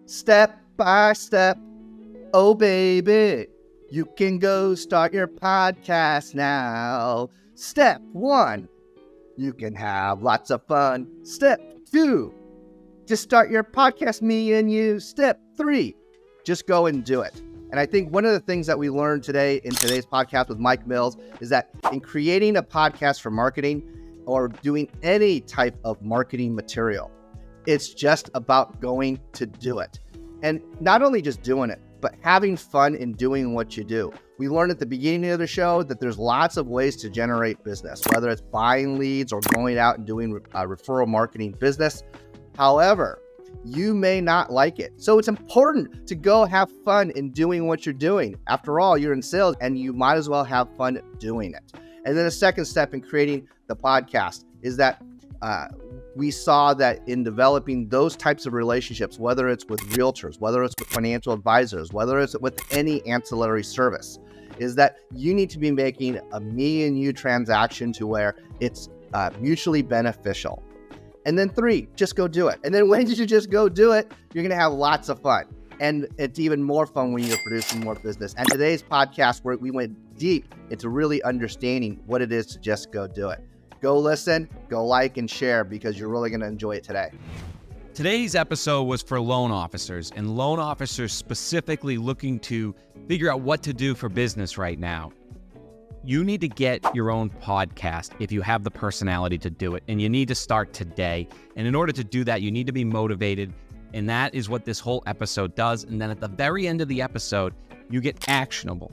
step by step. Oh, baby, you can go start your podcast now. Step 1, you can have lots of fun. Step 2, just start your podcast, me and you. Step 3, just go and do it. And I think one of the things that we learned today in today's podcast with Mike Mills is that in creating a podcast for marketing or doing any type of marketing material, it's just about going to do it. And not only just doing it, but having fun in doing what you do. We learned at the beginning of the show that there's lots of ways to generate business, whether it's buying leads or going out and doing referral marketing business. However, you may not like it. So it's important to go have fun in doing what you're doing. After all, you're in sales and you might as well have fun doing it. And then the second step in creating the podcast is that we saw that in developing those types of relationships, whether it's with realtors, whether it's with financial advisors, whether it's with any ancillary service, is that you need to be making a me and you transaction to where it's mutually beneficial. And then 3, just go do it. And then when you just go do it, you're going to have lots of fun. And it's even more fun when you're producing more business. And today's podcast, where we went deep into really understanding what it is to just go do it. Go listen, go like and share, because you're really going to enjoy it today. Today's episode was for loan officers, and loan officers specifically looking to figure out what to do for business right now. You need to get your own podcast if you have the personality to do it, and you need to start today. And in order to do that, you need to be motivated, and that is what this whole episode does. And then at the very end of the episode, you get actionable,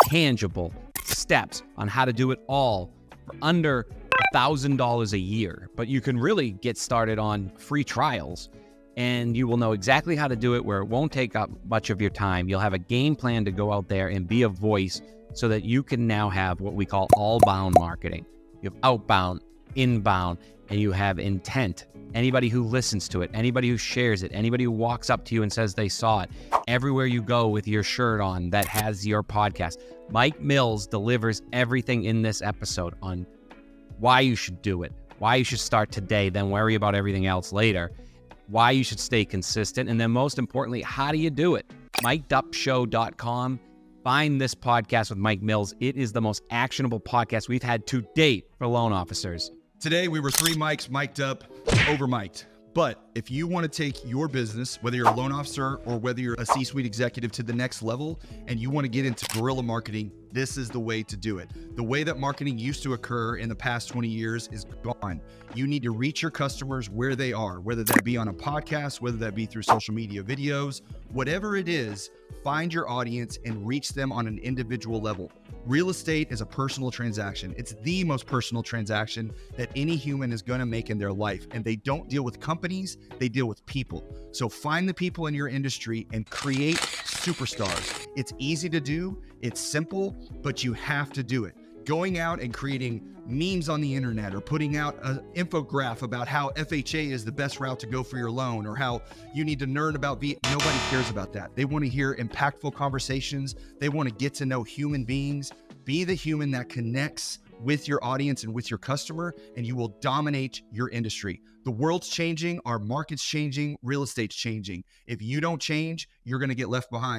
tangible steps on how to do it all for under $1,000 a year. But you can really get started on free trials, and you will know exactly how to do it where it won't take up much of your time. You'll have a game plan to go out there and be a voice so that you can now have what we call all-bound marketing. You have outbound, inbound, and you have intent. Anybody who listens to it, anybody who shares it, anybody who walks up to you and says they saw it, everywhere you go with your shirt on that has your podcast. Mike Mills delivers everything in this episode on why you should do it, why you should start today, then worry about everything else later, why you should stay consistent, and then most importantly, how do you do it? MikeDupShow.com. Find this podcast with Mike Mills. It is the most actionable podcast we've had to date for loan officers. Today, we were 3 mics mic'd up, over mic'd. But if you want to take your business, whether you're a loan officer or whether you're a C-suite executive, to the next level, and you want to get into guerrilla marketing, this is the way to do it. The way that marketing used to occur in the past 20 years is gone. You need to reach your customers where they are, whether that be on a podcast, whether that be through social media videos, whatever it is, find your audience and reach them on an individual level. Real estate is a personal transaction. It's the most personal transaction that any human is going to make in their life. And they don't deal with companies, they deal with people. So find the people in your industry and create superstars. It's easy to do, it's simple, but you have to do it. Going out and creating memes on the internet or putting out an infographic about how FHA is the best route to go for your loan, or how you need to learn about nobody cares about that. They want to hear impactful conversations. They want to get to know human beings. Be the human that connects with your audience and with your customer, and you will dominate your industry. The world's changing, our market's changing, real estate's changing. If you don't change, you're going to get left behind.